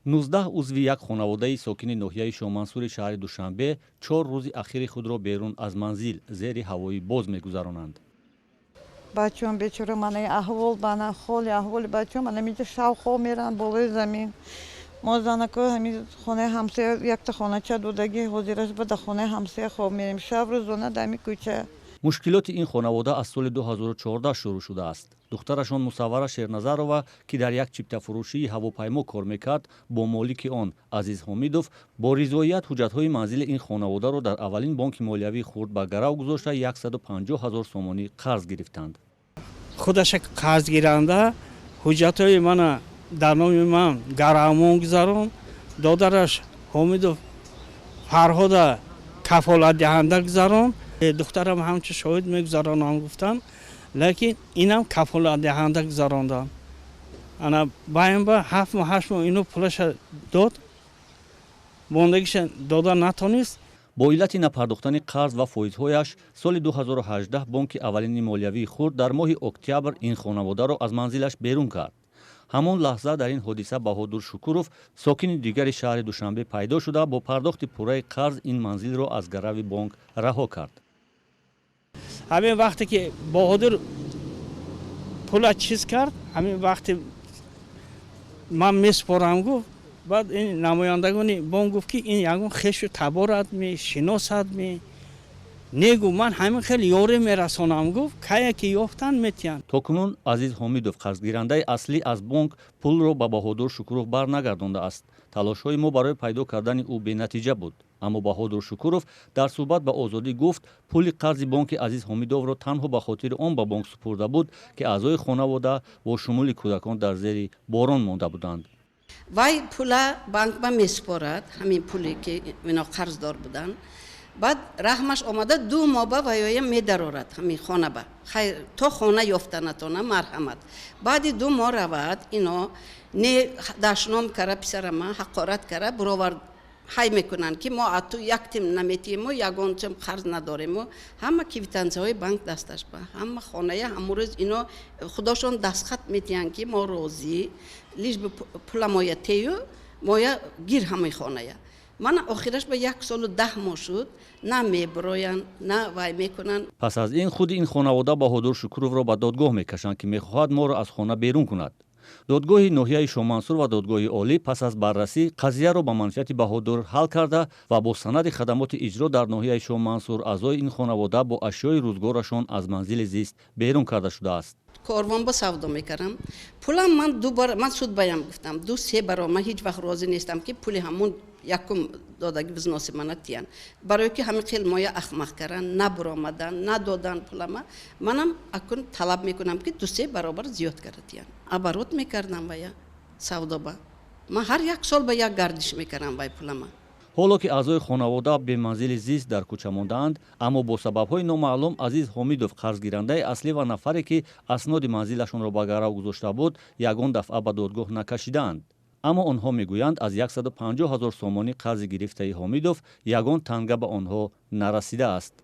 19 узви як хонаводаи сокини ноҳияи Шоҳмансури шаҳри Душанбе 4 рӯзи ахири худро берун аз манзил зери ҳавои боз мегузаронанд. Бачаҳам бечора манаи аҳвол бана холи аҳволи бачаҳам ана миҷа шав хоб мераванд болои замин. Мо занако ҳамин хонаи ҳамсоя якта хонача додагӣ ҳозираш ба дар хонаи ҳамсоя хоб мерем. Шав рӯзона дар ҳамин кӯча. мушкилоти ин хонавода аз соли 2014 шурӯъ шудааст. духтарашон Мусаввара Шерназарова, ки дар як чиптафурӯшии ҳавопаймо кор мекард, бо молики он Азиз Ҳомидов бо ризоият ҳуҷҷатҳои манзили ин хонаводаро дар аввалин бонки молиявии хурд ба гарав гузошта 150 000 сомонӣ қарз гирифтанд. худаша қарз гиранда ҳуҷҷатҳои мана дар номи ман гаравмон гузарон, додараш Ҳомидов Фарҳода кафолатдиҳанда гузарон. духтарам ҳамчо шоҳид мегузаронам гуфтам, лекин инам кафолатдиҳанда гузарондам. ана баъин ба 7 моҳ 8 моҳ ино пулаша дод, мондагиша дода натонист. бо иллати напардохтани қарз ва фоизҳояш соли 2018 бонки аввалини молиявии хурд дар моҳи октябр ин хонаводаро аз манзилаш берун кард. ҳамон лаҳза дар ин ҳодиса Баҳодур Шукуров, сокини дигари шаҳри Душанбе пайдо шуда, бо пардохти пурраи қарз ин манзилро аз гарави бонк раҳо кард. ҳамин вақте ки Баҳодур пула чиз кард, ҳамин вақте ман месупорам гуфт, баъд ин намояндагони бонк гуфт ки ин ягон хешу табор адми шиносадми негу ман ҳамин хеле ёре мерасонам гуфт, кая ки ёфтан метиҳанд. токунун Азиз Ҳомидов, қарзгирандаи аслӣ аз бонк, пулро ба Баҳодур Шукуров барнагардондааст. талошҳои мо барои пайдо кардани ӯ бенатиҷа буд. аммо Баҳодур Шукуров дар суҳбат ба Озодӣ гуфт, пули қарзи бонки Азиз Ҳомидовро танҳо ба хотири он ба бонк супурда буд, ки аъзои хонавода бо шумули кӯдакон дар зери борон монда буданд. вай пула банкба месупорад, ҳамин пуле ки ино қарздор буданд. баъд раҳмаш омада 2 моҳ ба ваёя медарорад ҳамин хонаба. хайр то хона ёфта натона марҳамат. баъди 2 моҳ равад ино не дашном кара писарама ҳақорат кара буровард ҳай мекунанд ки мо ату яктим наметиему ягончам қарз надорему. ҳама квитансияҳои банк дасташ ба ҳама хоная ҳамрӯз ино худошон дастхат метиҳанд ки мо розӣ лиш би пула моя тею моя гир ҳамаи хоная. мана охираш ба 1 солу 10 моҳ шуд, на мебироянд, на вай мекунанд. пас аз ин худи ин хонавода Баҳодур Шукуровро ба додгоҳ мекашанд, ки мехоҳад моро аз хона берун кунад. додгоҳи ноҳияи Шоҳмансур ва додгоҳи олӣ пас аз баррасӣ қазияро ба манфиати Баҳодур ҳал карда ва бо санади хадамоти иҷро дар ноҳияи Шоҳмансур аъзои ин хонавода бо ашёи рӯзгорашон аз манзили зист берун карда шудааст. корвонбо савдо мекардам. пулам ман ман суд баям гуфтам 2-3 баро ман ҳеҷ вақт розӣ нестам ки пули ҳамун якум додаги взноси мана тиян. барое ки ҳамин хел моя ахмақ кардан, набуромадан, надодан пулама, манам акун талаб мекунам ки 2-3 баробар зиёд карда тиян. оборот мекардам вая савдоба. ман ҳар 1 сол ба як гардиш мекардам вай пулама. ҳоло ки аъзои хонавода беманзили зист дар кӯча мондаанд, аммо бо сабабҳои номаълум Азиз Ҳомидов, қарзгирандаи аслӣ ва нафаре ки асноди манзилашонро ба гарав гузошта буд, ягон дафъа ба додгоҳ накашидаанд. аммо онҳо мегӯянд аз 150 000 сомонӣ қарзи гирифтаи Ҳомидов ягон танга ба онҳо нарасидааст.